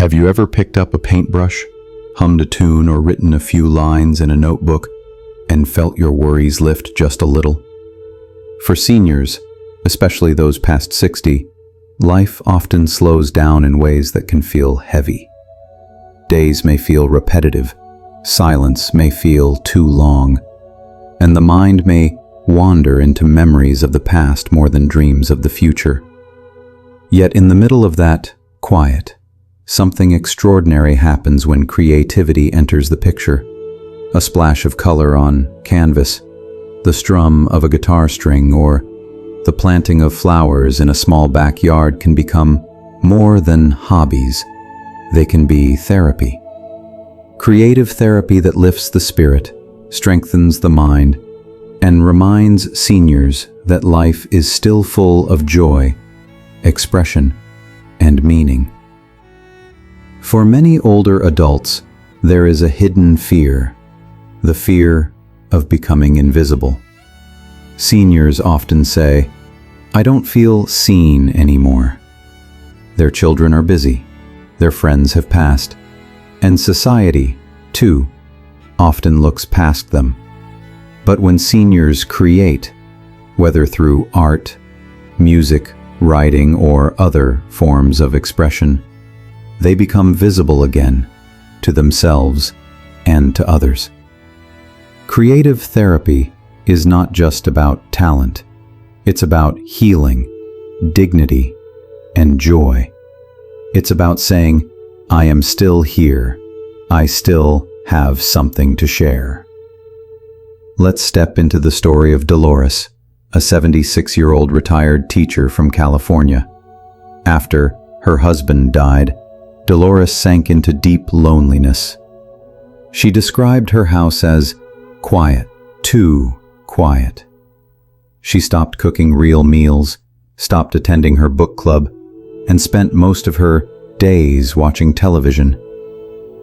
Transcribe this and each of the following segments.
Have you ever picked up a paintbrush, hummed a tune, or written a few lines in a notebook and felt your worries lift just a little? For seniors, especially those past 60, life often slows down in ways that can feel heavy. Days may feel repetitive, silence may feel too long, and the mind may wander into memories of the past more than dreams of the future. Yet in the middle of that quiet, something extraordinary happens when creativity enters the picture. A splash of color on canvas, the strum of a guitar string, or the planting of flowers in a small backyard can become more than hobbies. They can be therapy. Creative therapy that lifts the spirit, strengthens the mind, and reminds seniors that life is still full of joy, expression, and meaning. For many older adults, there is a hidden fear, the fear of becoming invisible. Seniors often say, "I don't feel seen anymore." Their children are busy, their friends have passed, and society, too, often looks past them. But when seniors create, whether through art, music, writing, or other forms of expression, they become visible again, to themselves and to others. Creative therapy is not just about talent. It's about healing, dignity, and joy. It's about saying, "I am still here. I still have something to share." Let's step into the story of Dolores, a 76-year-old retired teacher from California. After her husband died, Dolores sank into deep loneliness. She described her house as quiet, too quiet. She stopped cooking real meals, stopped attending her book club, and spent most of her days watching television.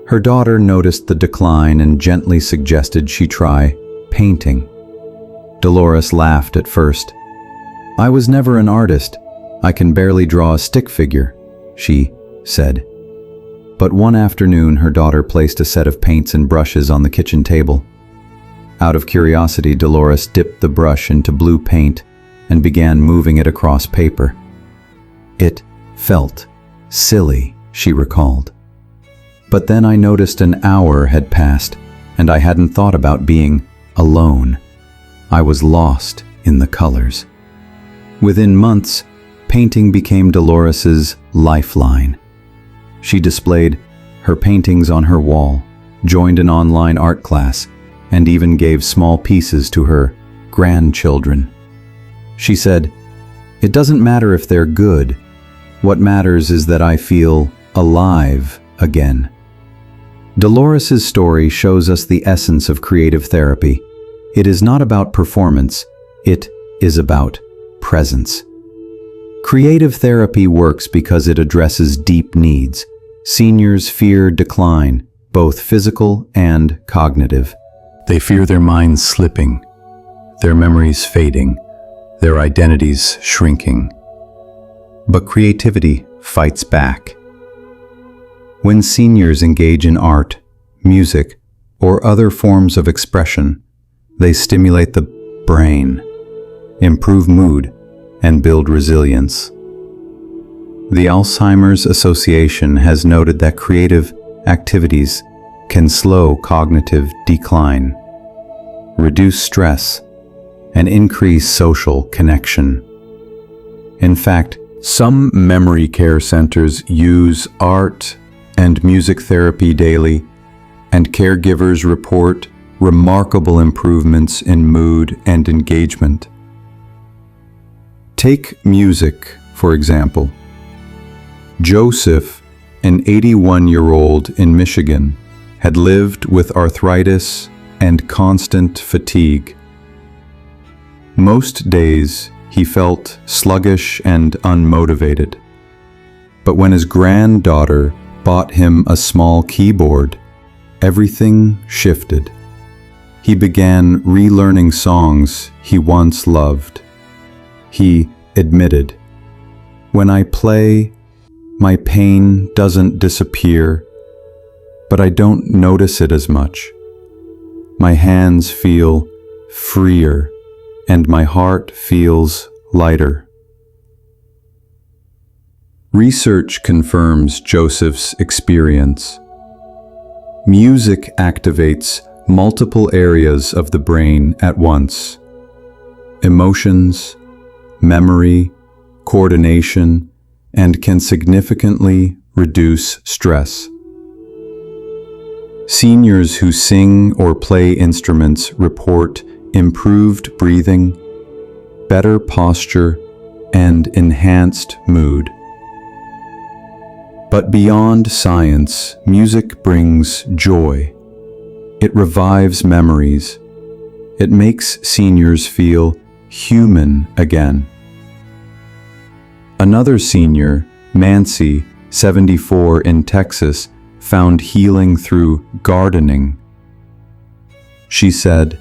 Her daughter noticed the decline and gently suggested she try painting. Dolores laughed at first. "I was never an artist. I can barely draw a stick figure," she said. But one afternoon, her daughter placed a set of paints and brushes on the kitchen table. Out of curiosity, Dolores dipped the brush into blue paint and began moving it across paper. "It felt silly," she recalled. "But then I noticed an hour had passed, and I hadn't thought about being alone. I was lost in the colors." Within months, painting became Dolores's lifeline. She displayed her paintings on her wall, joined an online art class, and even gave small pieces to her grandchildren. She said, "It doesn't matter if they're good. What matters is that I feel alive again." Dolores's story shows us the essence of creative therapy. It is not about performance, it is about presence. Creative therapy works because it addresses deep needs. Seniors fear decline, both physical and cognitive. They fear their minds slipping, their memories fading, their identities shrinking. But creativity fights back. When seniors engage in art, music, or other forms of expression, they stimulate the brain, improve mood, and build resilience. The Alzheimer's Association has noted that creative activities can slow cognitive decline, reduce stress, and increase social connection. In fact, some memory care centers use art and music therapy daily, and caregivers report remarkable improvements in mood and engagement. Take music, for example. Joseph, an 81-year-old in Michigan, had lived with arthritis and constant fatigue. Most days he felt sluggish and unmotivated. But when his granddaughter bought him a small keyboard, everything shifted. He began relearning songs he once loved. He admitted, "When I play, My pain doesn't disappear, but I don't notice it as much. My hands feel freer, and my heart feels lighter. Research confirms Joseph's experience. Music activates multiple areas of the brain at once: emotions, memory, coordination, and can significantly reduce stress. Seniors who sing or play instruments report improved breathing, better posture, and enhanced mood. But beyond science, music brings joy. It revives memories. It makes seniors feel human again. Another senior, Nancy, 74, in Texas, found healing through gardening. She said,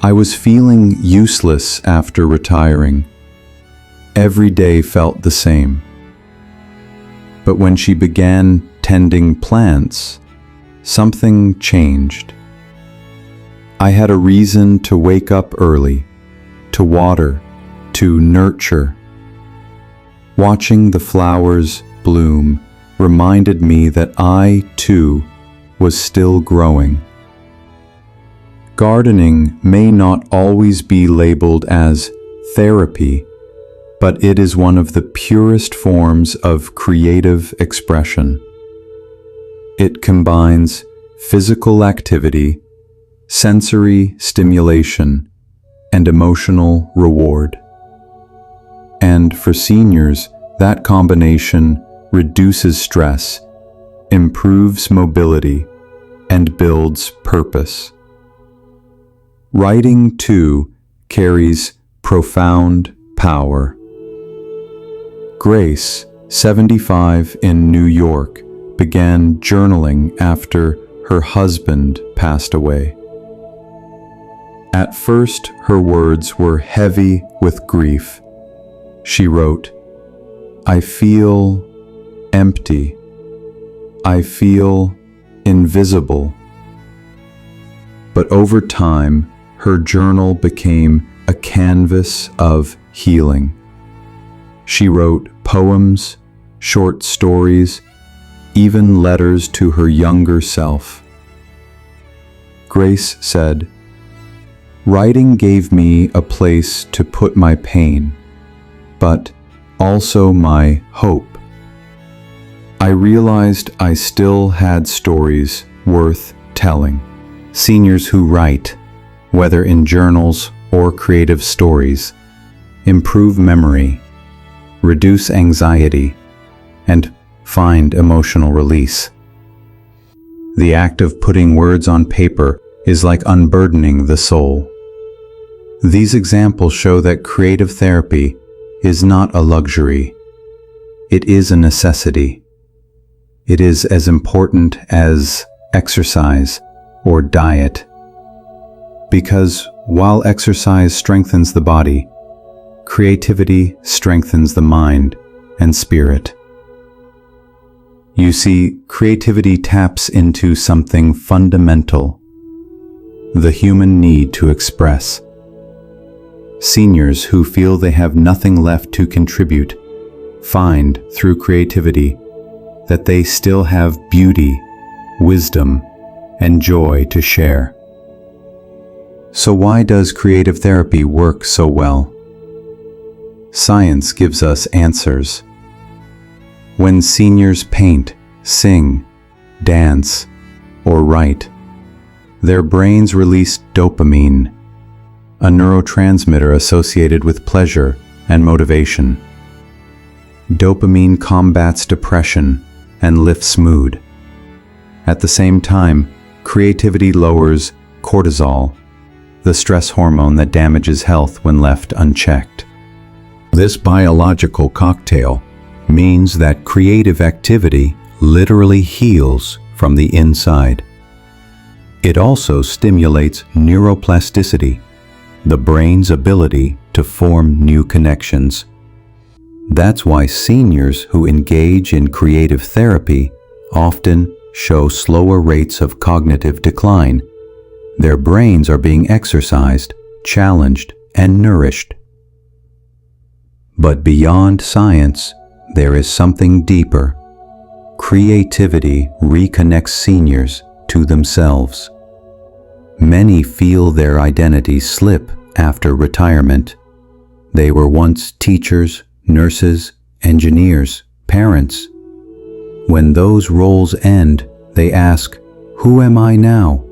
"I was feeling useless after retiring. Every day felt the same. But when she began tending plants, something changed. I had a reason to wake up early, to water, to nurture. Watching the flowers bloom reminded me that I, too, was still growing." Gardening may not always be labeled as therapy, but it is one of the purest forms of creative expression. It combines physical activity, sensory stimulation, and emotional reward. And for seniors, that combination reduces stress, improves mobility, and builds purpose. Writing, too, carries profound power. Grace, 75, in New York, began journaling after her husband passed away. At first, her words were heavy with grief. She wrote, "I feel empty. I feel invisible." But over time, her journal became a canvas of healing. She wrote poems, short stories, even letters to her younger self. Grace said, "Writing gave me a place to put my pain, but also my hope. I realized I still had stories worth telling." Seniors who write, whether in journals or creative stories, improve memory, reduce anxiety, and find emotional release. The act of putting words on paper is like unburdening the soul. These examples show that creative therapy is not a luxury. It is a necessity. It is as important as exercise or diet. Because while exercise strengthens the body, creativity strengthens the mind and spirit. You see, creativity taps into something fundamental: the human need to express. Seniors who feel they have nothing left to contribute find, through creativity, that they still have beauty, wisdom, and joy to share. So why does creative therapy work so well? Science gives us answers. When seniors paint, sing, dance, or write, their brains release dopamine, a neurotransmitter associated with pleasure and motivation. Dopamine combats depression and lifts mood. At the same time, creativity lowers cortisol, the stress hormone that damages health when left unchecked. This biological cocktail means that creative activity literally heals from the inside. It also stimulates neuroplasticity, the brain's ability to form new connections. That's why seniors who engage in creative therapy often show slower rates of cognitive decline. Their brains are being exercised, challenged, and nourished. But beyond science, there is something deeper. Creativity reconnects seniors to themselves. Many feel their identity slip after retirement. They were once teachers, nurses, engineers, parents. When those roles end, they ask, "Who am I now?"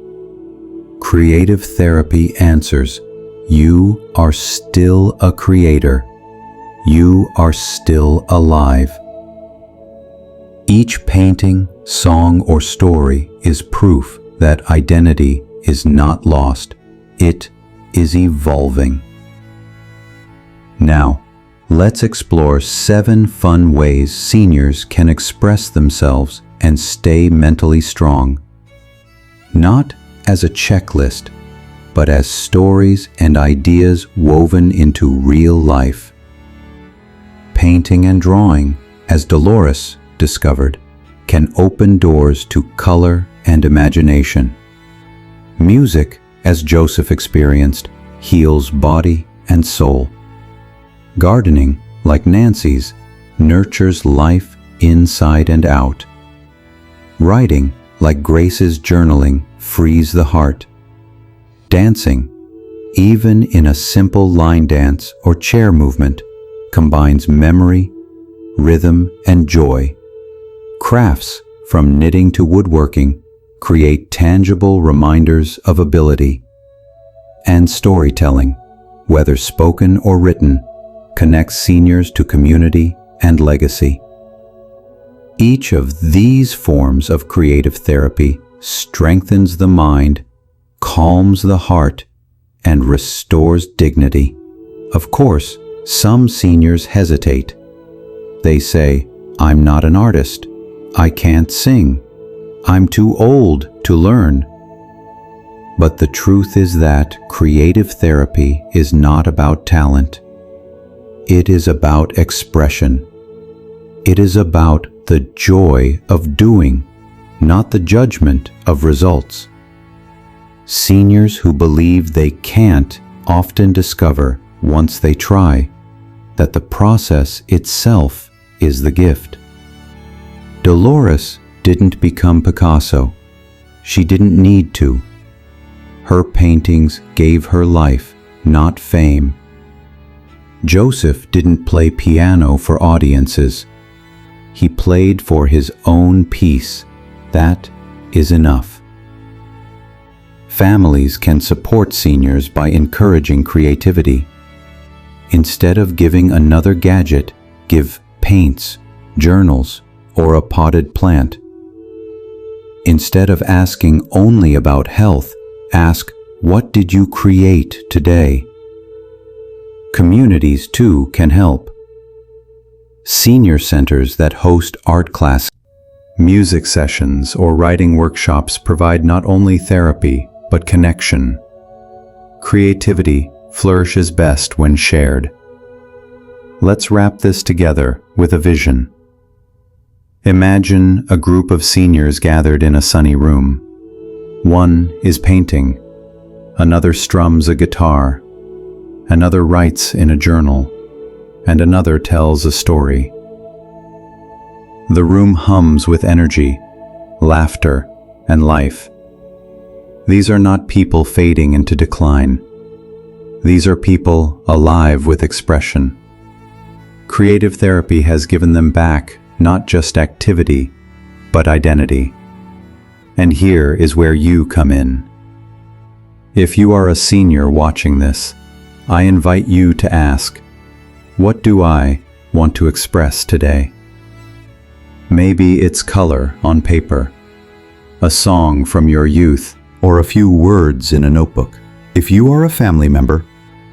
Creative therapy answers, you are still a creator. You are still alive. Each painting, song, or story is proof that identity is not lost. It is evolving. Now, let's explore 7 fun ways seniors can express themselves and stay mentally strong. Not as a checklist, but as stories and ideas woven into real life. Painting and drawing, as Dolores discovered, can open doors to color and imagination. Music, as Joseph experienced, heals body and soul. Gardening, like Nancy's, nurtures life inside and out. Writing, like Grace's journaling, frees the heart. Dancing, even in a simple line dance or chair movement, combines memory, rhythm, and joy. Crafts, from knitting to woodworking, create tangible reminders of ability. And storytelling, whether spoken or written, connects seniors to community and legacy. Each of these forms of creative therapy strengthens the mind, calms the heart, and restores dignity. Of course, some seniors hesitate. They say, "I'm not an artist. I can't sing. I'm too old to learn." But the truth is that creative therapy is not about talent. It is about expression. It is about the joy of doing, not the judgment of results. Seniors who believe they can't often discover, once they try, that the process itself is the gift. Dolores didn't become Picasso. She didn't need to. Her paintings gave her life, not fame. Joseph didn't play piano for audiences. He played for his own peace. That is enough. Families can support seniors by encouraging creativity. Instead of giving another gadget, give paints, journals, or a potted plant. Instead of asking only about health, ask, "What did you create today?" Communities, too, can help. Senior centers that host art classes, music sessions, or writing workshops provide not only therapy, but connection. Creativity flourishes best when shared. Let's wrap this together with a vision. Imagine a group of seniors gathered in a sunny room. One is painting, another strums a guitar, another writes in a journal, and another tells a story. The room hums with energy, laughter, and life. These are not people fading into decline. These are people alive with expression. Creative therapy has given them back not just activity, but identity. And here is where you come in. If you are a senior watching this, I invite you to ask, what do I want to express today? Maybe it's color on paper, a song from your youth, or a few words in a notebook. If you are a family member,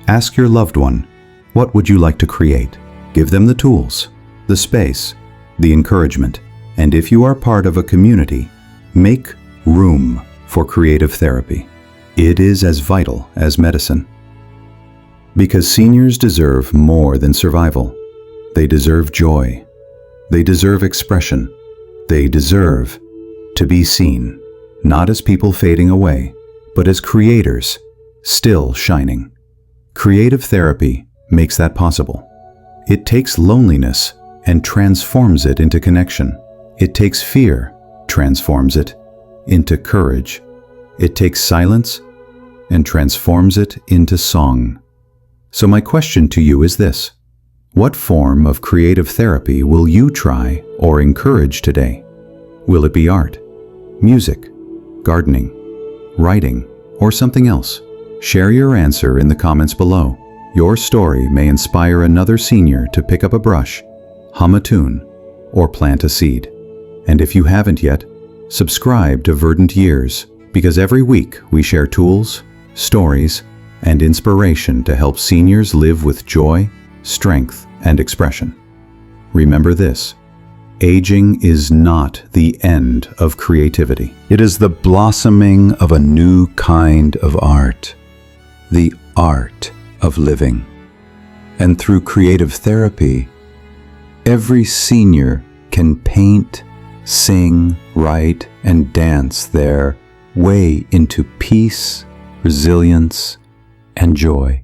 ask your loved one, what would you like to create? Give them the tools, the space, the encouragement, and if you are part of a community, make room for creative therapy. It is as vital as medicine. Because seniors deserve more than survival. They deserve joy. They deserve expression. They deserve to be seen, not as people fading away, but as creators, still shining. Creative therapy makes that possible. It takes loneliness and transforms it into connection. It takes fear, transforms it into courage. It takes silence and transforms it into song. So my question to you is this: what form of creative therapy will you try or encourage today? Will it be art, music, gardening, writing, or something else? Share your answer in the comments below. Your story may inspire another senior to pick up a brush, hum a tune, or plant a seed. And if you haven't yet, subscribe to Verdant Years, because every week we share tools, stories, and inspiration to help seniors live with joy, strength, and expression. Remember this: aging is not the end of creativity. It is the blossoming of a new kind of art, the art of living. And through creative therapy, every senior can paint, sing, write, and dance their way into peace, resilience, and joy.